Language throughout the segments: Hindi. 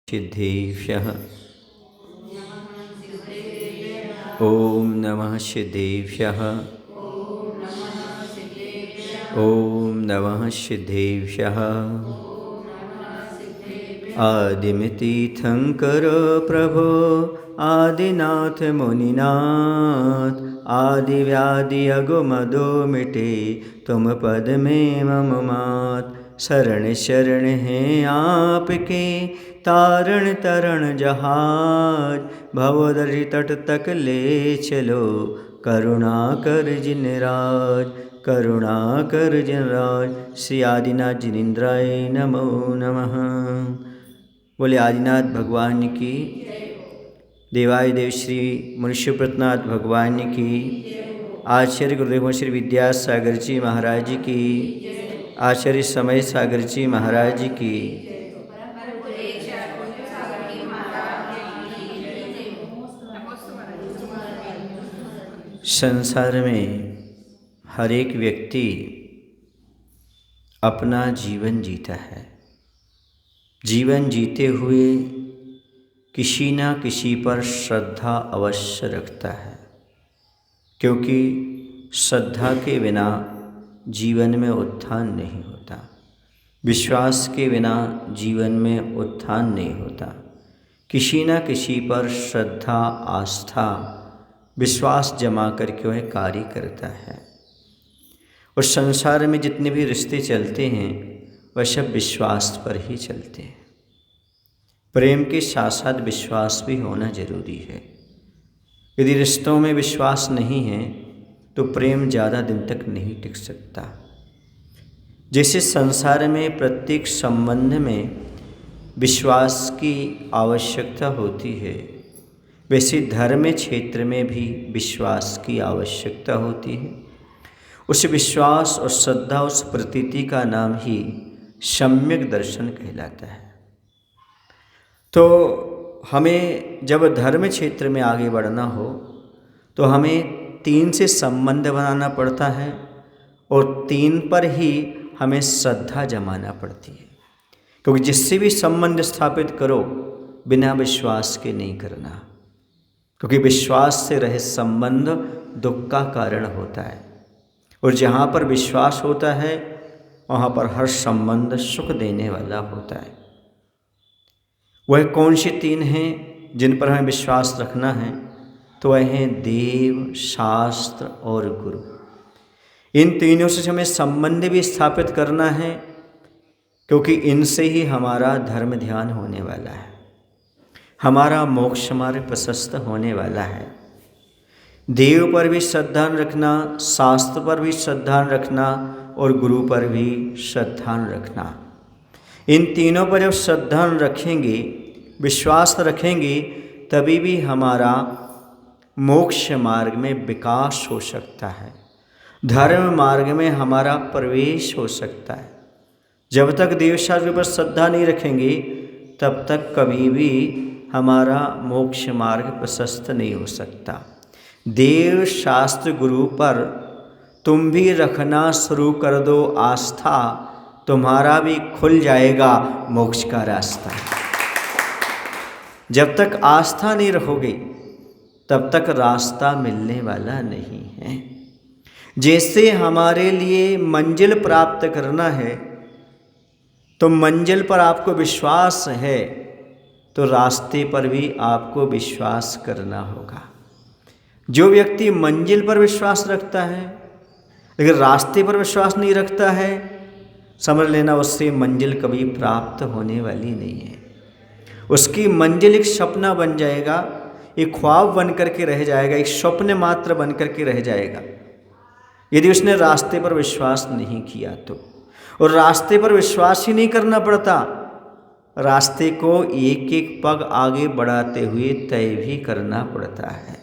सिद्धेभ्यः ॐ नमः सिद्धेभ्यः ॐ नमः सिद्धेभ्यः आदिमितीर्थंकर प्रभो आदिनाथ मुनिनाथ आदिव्याधि अगुमदो मिटे तुम पद में मम मात शरण शरण है आपके तारण तरण जहाज भवदरि तट तक ले चलो करुणा कर जिनराज करुणा कर जिनराज। श्री आदिनाथ जिनेन्द्राय नमो नमः। बोले आदिनाथ भगवान की, देवादिदेव श्री मनुष्यप्रतनाथ भगवान की, आचार्य गुरुदेव श्री विद्यासागर जी महाराज की, आचार्य समय सागर जी महाराज की। संसार में हर एक व्यक्ति अपना जीवन जीता है। जीवन जीते हुए किसी न किसी पर श्रद्धा अवश्य रखता है, क्योंकि श्रद्धा के बिना जीवन में उत्थान नहीं होता, विश्वास के बिना जीवन में उत्थान नहीं होता। किसी न किसी पर श्रद्धा आस्था विश्वास जमा करके वह कार्य करता है। और संसार में जितने भी रिश्ते चलते हैं वह सब विश्वास पर ही चलते हैं। प्रेम के साथ साथ विश्वास भी होना जरूरी है। यदि रिश्तों में विश्वास नहीं है तो प्रेम ज़्यादा दिन तक नहीं टिक सकता। जैसे संसार में प्रत्येक संबंध में विश्वास की आवश्यकता होती है, वैसे धर्म क्षेत्र में भी विश्वास की आवश्यकता होती है। उस विश्वास और श्रद्धा, उस प्रतीति का नाम ही सम्यक दर्शन कहलाता है। तो हमें जब धर्म क्षेत्र में आगे बढ़ना हो तो हमें 3 से संबंध बनाना पड़ता है और 3 पर ही हमें श्रद्धा जमाना पड़ती है। क्योंकि जिससे भी संबंध स्थापित करो बिना विश्वास के नहीं करना, क्योंकि विश्वास से रहित संबंध दुख का कारण होता है। और जहाँ पर विश्वास होता है वहाँ पर हर संबंध सुख देने वाला होता है। वह कौन से 3 हैं जिन पर हमें विश्वास रखना है? तो वह हैं देव, शास्त्र और गुरु। इन तीनों से हमें संबंध भी स्थापित करना है, क्योंकि इनसे ही हमारा धर्म ध्यान होने वाला है, हमारा मोक्ष मार्ग प्रशस्त होने वाला है। देव पर भी श्रद्धा रखना, शास्त्र पर भी श्रद्धा रखना और गुरु पर भी श्रद्धा रखना। इन तीनों पर जब श्रद्धा रखेंगे, विश्वास रखेंगे, तभी भी हमारा मोक्ष मार्ग में विकास हो सकता है, धर्म मार्ग में हमारा प्रवेश हो सकता है। जब तक देव शास्त्र पर श्रद्धा नहीं रखेंगे तब तक कभी भी हमारा मोक्ष मार्ग प्रशस्त नहीं हो सकता। देव शास्त्र गुरु पर तुम भी रखना शुरू कर दो आस्था, तुम्हारा भी खुल जाएगा मोक्ष का रास्ता। जब तक आस्था नहीं रखोगे तब तक रास्ता मिलने वाला नहीं है। जैसे हमारे लिए मंजिल प्राप्त करना है तो मंजिल पर आपको विश्वास है, तो रास्ते पर भी आपको विश्वास करना होगा। जो व्यक्ति मंजिल पर विश्वास रखता है लेकिन रास्ते पर विश्वास नहीं रखता है, समझ लेना उससे मंजिल कभी प्राप्त होने वाली नहीं है। उसकी मंजिल एक सपना बन जाएगा, एक ख्वाब बन करके रह जाएगा, एक स्वप्न मात्र बन करके रह जाएगा, यदि उसने रास्ते पर विश्वास नहीं किया तो। और रास्ते पर विश्वास ही नहीं करना पड़ता, रास्ते को एक एक पग आगे बढ़ाते हुए तय भी करना पड़ता है।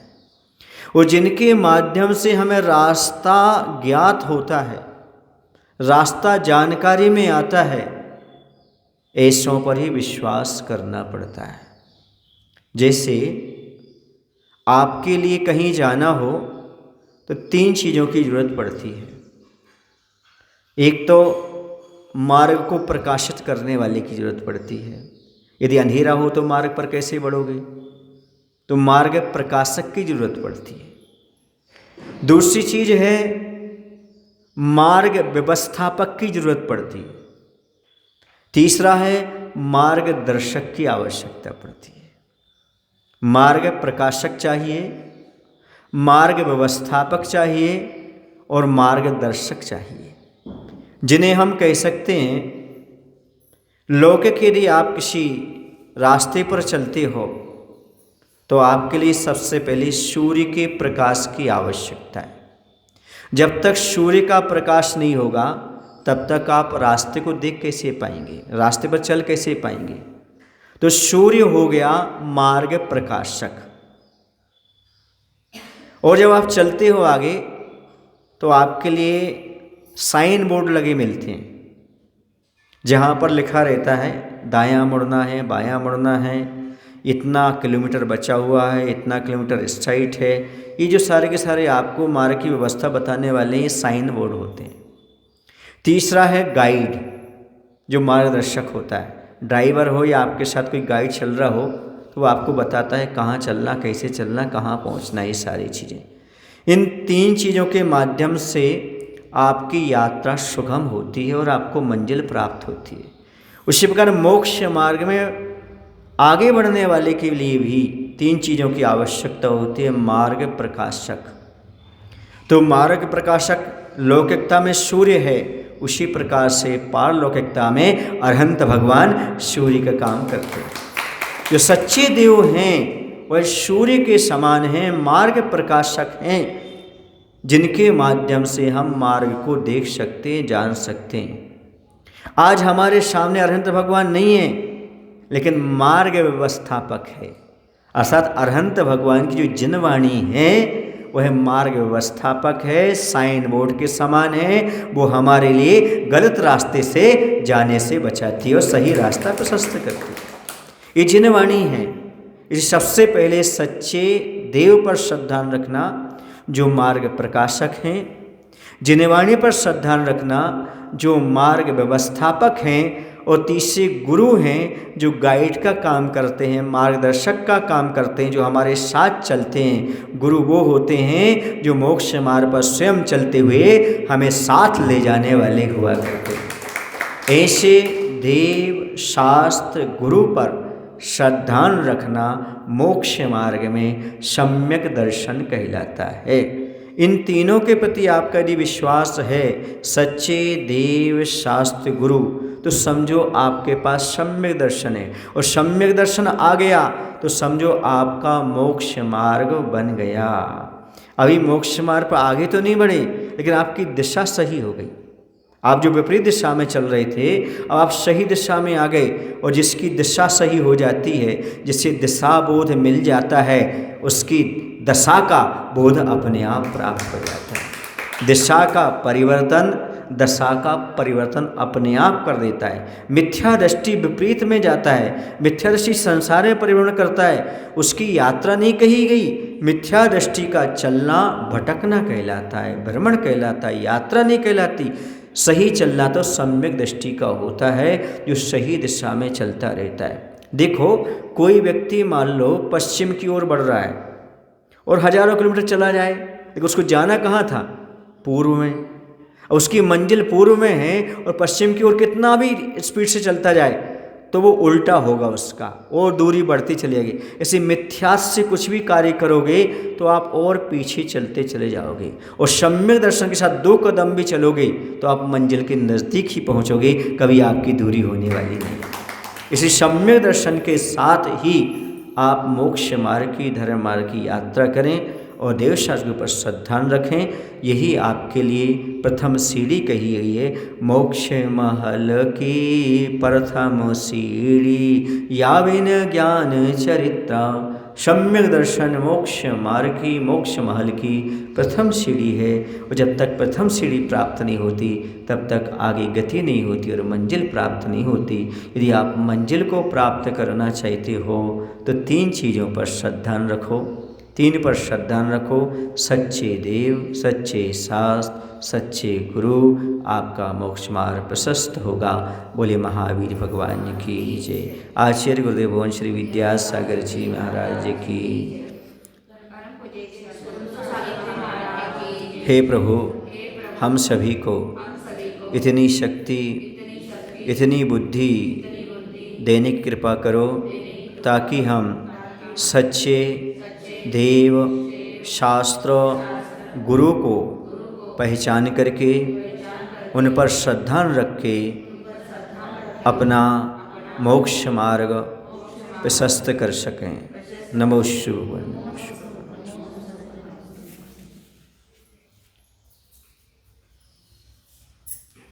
और जिनके माध्यम से हमें रास्ता ज्ञात होता है, रास्ता जानकारी में आता है, ऐसों पर ही विश्वास करना पड़ता है। जैसे आपके लिए कहीं जाना हो तो 3 चीज़ों की जरूरत पड़ती है। एक तो मार्ग को प्रकाशित करने वाले की जरूरत पड़ती है, यदि अंधेरा हो तो मार्ग पर कैसे बढ़ोगे? तो मार्ग प्रकाशक की जरूरत पड़ती है। दूसरी चीज है मार्ग व्यवस्थापक की जरूरत पड़ती है। तीसरा है मार्गदर्शक की आवश्यकता पड़ती है। मार्ग प्रकाशक चाहिए, मार्ग व्यवस्थापक चाहिए और मार्गदर्शक चाहिए, जिन्हें हम कह सकते हैं लौकिक। यदि आप किसी रास्ते पर चलते हो तो आपके लिए सबसे पहले सूर्य के प्रकाश की आवश्यकता है। जब तक सूर्य का प्रकाश नहीं होगा तब तक आप रास्ते को देख कैसे पाएंगे, रास्ते पर चल कैसे पाएंगे? तो सूर्य हो गया मार्ग प्रकाशक। और जब आप चलते हो आगे तो आपके लिए साइन बोर्ड लगे मिलते हैं, जहाँ पर लिखा रहता है दायां मुड़ना है, बायां मुड़ना है, इतना किलोमीटर बचा हुआ है, इतना किलोमीटर स्ट्राइट है। ये जो सारे के सारे आपको मार्ग की व्यवस्था बताने वाले ये साइन बोर्ड होते हैं। तीसरा है गाइड, जो मार्गदर्शक होता है। ड्राइवर हो या आपके साथ कोई गाइड चल रहा हो तो वो आपको बताता है कहाँ चलना, कैसे चलना, कहाँ पहुँचना, ये सारी चीज़ें। इन तीन चीज़ों के माध्यम से आपकी यात्रा सुगम होती है और आपको मंजिल प्राप्त होती है। उसी प्रकार मोक्ष मार्ग में आगे बढ़ने वाले के लिए भी तीन चीज़ों की आवश्यकता होती है। मार्ग प्रकाशक, तो मार्ग प्रकाशक लौकिकता में सूर्य है, उसी प्रकार से पारलौकिकता में अरहंत भगवान सूर्य का काम करते हैं। जो सच्चे देव हैं वह सूर्य के समान हैं, मार्ग प्रकाशक हैं, जिनके माध्यम से हम मार्ग को देख सकते हैं, जान सकते हैं। आज हमारे सामने अरहंत भगवान नहीं है, लेकिन मार्ग व्यवस्थापक है। अर्थात अरहंत भगवान की जो जिनवाणी है वह मार्ग व्यवस्थापक है, साइन बोर्ड के समान है। वो हमारे लिए गलत रास्ते से जाने से बचाती है और सही रास्ता प्रशस्त करती है। ये जिनवाणी है। इस सबसे पहले सच्चे देव पर श्रद्धा रखना, जो मार्ग प्रकाशक हैं। जिनवाणी पर श्रद्धा रखना, जो मार्ग व्यवस्थापक हैं। और तीसरे गुरु हैं, जो गाइड का काम करते हैं, मार्गदर्शक का काम करते हैं, जो हमारे साथ चलते हैं। गुरु वो होते हैं जो मोक्ष मार्ग पर स्वयं चलते हुए हमें साथ ले जाने वाले हुआ करते हैं। ऐसे देव शास्त्र गुरु पर श्रद्धा रखना मोक्ष मार्ग में सम्यक दर्शन कहलाता है। इन तीनों के प्रति आपका यदि विश्वास है, सच्चे देव शास्त्र गुरु, तो समझो आपके पास सम्यक दर्शन है। और सम्यक दर्शन आ गया तो समझो आपका मोक्ष मार्ग बन गया। अभी मोक्ष मार्ग पर आगे तो नहीं बढ़े, लेकिन आपकी दिशा सही हो गई। आप जो विपरीत दिशा में चल रहे थे, अब आप सही दिशा में आ गए। और जिसकी दिशा सही हो जाती है, जिससे दिशा बोध मिल जाता है, उसकी दशा का बोध अपने आप प्राप्त हो जाता है। दिशा का परिवर्तन दशा का परिवर्तन अपने आप कर देता है। मिथ्या दृष्टि विपरीत में जाता है, मिथ्या दृष्टि संसार में परिभ्रमण करता है, उसकी यात्रा नहीं कही गई। मिथ्या दृष्टि का चलना भटकना कहलाता है, भ्रमण कहलाता है, यात्रा नहीं कहलाती। सही चलना तो सम्यक दृष्टि का होता है, जो सही दिशा में चलता रहता है। देखो, कोई व्यक्ति मान लो पश्चिम की ओर बढ़ रहा है और हजारों किलोमीटर चला जाए, लेकिन उसको जाना कहाँ था? पूर्व में। उसकी मंजिल पूर्व में है और पश्चिम की ओर कितना भी स्पीड से चलता जाए तो वो उल्टा होगा, उसका और दूरी बढ़ती चलेगी। ऐसे मिथ्यास से कुछ भी कार्य करोगे तो आप और पीछे चलते चले जाओगे। और सम्यक दर्शन के साथ 2 कदम भी चलोगे तो आप मंजिल के नज़दीक ही पहुंचोगे, कभी आपकी दूरी होने वाली नहीं। इसी सम्यक दर्शन के साथ ही आप मोक्ष मार्ग की, धर्म मार्ग की यात्रा करें और देवशास्त्र के ऊपर श्रद्धा रखें। यही आपके लिए प्रथम सीढ़ी कही गई है। मोक्ष महल की प्रथम सीढ़ी, याविन ज्ञान चरित्रा। सम्यक दर्शन मोक्ष मार्ग की, मोक्ष महल की प्रथम सीढ़ी है। और जब तक प्रथम सीढ़ी प्राप्त नहीं होती तब तक आगे गति नहीं होती और मंजिल प्राप्त नहीं होती। यदि आप मंजिल को प्राप्त करना चाहते हो तो 3 चीज़ों पर श्रद्धा रखो। तीन पर श्रद्धा न रखो, सच्चे देव, सच्चे शास्त्र, सच्चे गुरु, आपका मोक्ष मार्ग प्रशस्त होगा। बोले महावीर भगवान की जय। आचार्य गुरुदेव भगवान श्री विद्यासागर जी महाराज की। हे प्रभु, हम सभी को इतनी शक्ति, इतनी बुद्धि देने की कृपा करो ताकि हम सच्चे देव, शास्त्र, गुरु को पहचान करके उन पर श्रद्धा रख के अपना मोक्ष मार्ग प्रशस्त कर सकें। नमो शिवाय।